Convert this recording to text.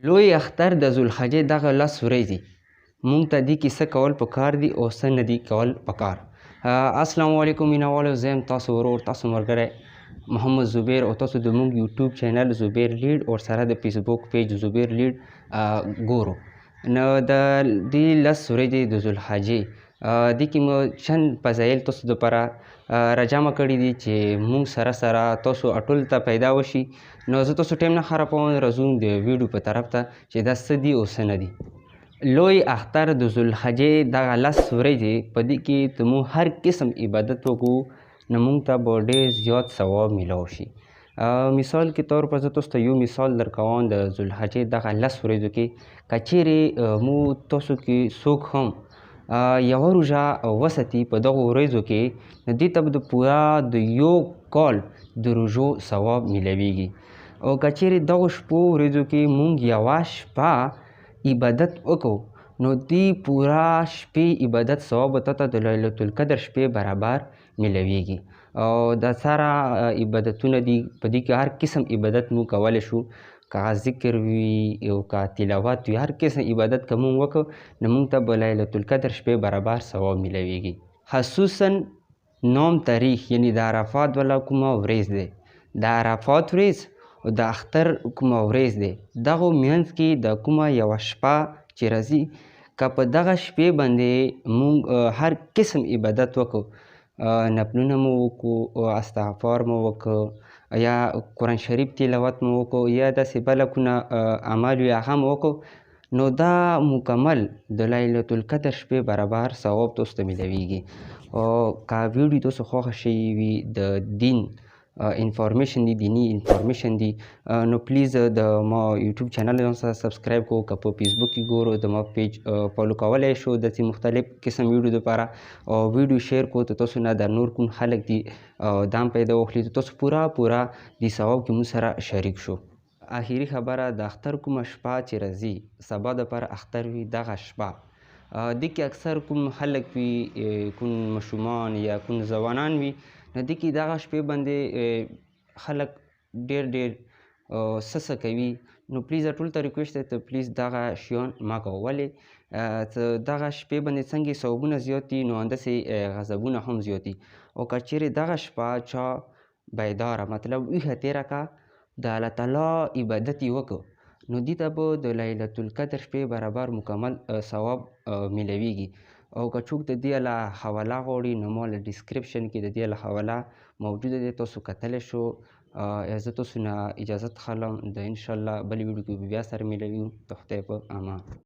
لوی اختر د ذوالحجې دغه 10 ورځې مونږ ته دي کې څه کول پکار دي او څه نه دي کول پکار. السلام علیکم مینوالو، زه یم تاسو ورور، تاسو ملګری محمد زبیر او تاسو د مونږ یوټیوب چینل زبیر لیډ او سره د فیسبوک پیج زبیر لیډ ګورو. نو د دې 10 ورځې د ذوالحجې دې کې مو چند فضایل تاسو دپاره راجمع کړي دي چې مونږ سره تاسو اټول ته پیدا وشي. نو زه تاسو ټایم نه خرابوم، راځو د ویډیو په طرف ته چې دا څه دي او څه نه دي. لوی اختر د ذوالحجې دغه 10 ورځې په دې کې ته مونږ هر قسم عبادت وکړو نو مونږ ته به ډېر زیات ثواب میلاو شي. مثال کې طور پر زه تاسو ته یو مثال درکوم. د ذوالحجې دغه 10 ورځو کې که چیرې مو تاسو کې څوک هم یوه روژه وساتي په دغو ورځو کې، نو دې ته به د پوره د یو کال د روژو ثواب میلاویږي. او که چیرې دغو شپو ورځو کې مونږ یوه شپه عبادت وکړو نو دې پوره شپې عبادت ثواب به تا ته د لیلة القدر شپې برابر میلاویږي. او دا سره عبادتونه دي، په دې کې هر قسم عبادت مونږ کولی شو، که ذکر وي او که تلاوت وي، هر قسم عبادت که مونږ وکړو نو مونږ ته به لیلة القدر شپې برابر ثواب میلاویږي. خصوصا 9 تاریخ یعنی د عرفات والا کومه ورځ دی، د عرفات ورځ او د اختر کومه ورځ دی، دغو منځ کې د کومه یوه شپه چې راځي، که په دغه شپې باندې مونږ هر قسم عبادت وکړو، نفلونه مو وکړو، استغفار مو وکړو، یا قرآن شریف تلاوت مو وکړو، یا داسې بله کومه عمل وي هغه مو وکړو، نو دا مکمل د لیلة القدر شپې برابر ثواب تاسو ته میلاویږي. او که ویډیو تاسو خوښه شوې وي، د دین انفارمیشن دی، دینی انفارمیشن دی، نو پلیز د ما یوټیوب چینل ځان سره سبسکرایب کړو. که په فیسبوک کې ګورو د ما پیج فالو کولی شو داسې مختلف قسم ویډیو دپاره، او ویډیو شیر کړو ته تاسو نه د نور کوم خلک دي دا هم پیدا واخلي، تاسو پوره دې ثواب کې مونږ سره شریک شو. آخري خبره، د اختر کومه شپه چې راځي، سبا دپاره اختر وي، دغه شپه دې کې اکثر کوم خلک وي، کوم ماشومان یا کوم ځوانان وي، نو دې کې دغه شپې باندې خلک ډېر څه کوي. نو پلیز ټول ته ریکویسټ دی ته پلیز دغه شیان مه کوه. ولې دغه شپې باندې څنګه ثوابونه زیات دي نو همداسې غضبونه هم زیات دي. او که چیرې دغه شپه چا بیداره مطلب ویښه تېره کړه، د الله تعالی عبادت یې وکړو، نو دې ته به د لیلة القدر شپې برابر مکمل ثواب میلاویږي. او که څوک د دې له حواله غواړي نو ما له ډسکرپشن کې د دې له حواله موجوده دی، تاسو کتلی شو. زه تاسو نه اجازت خلم، د انشاءالله بلې ویډیو کې به بیا سره میلاویږو. د خدای په امان.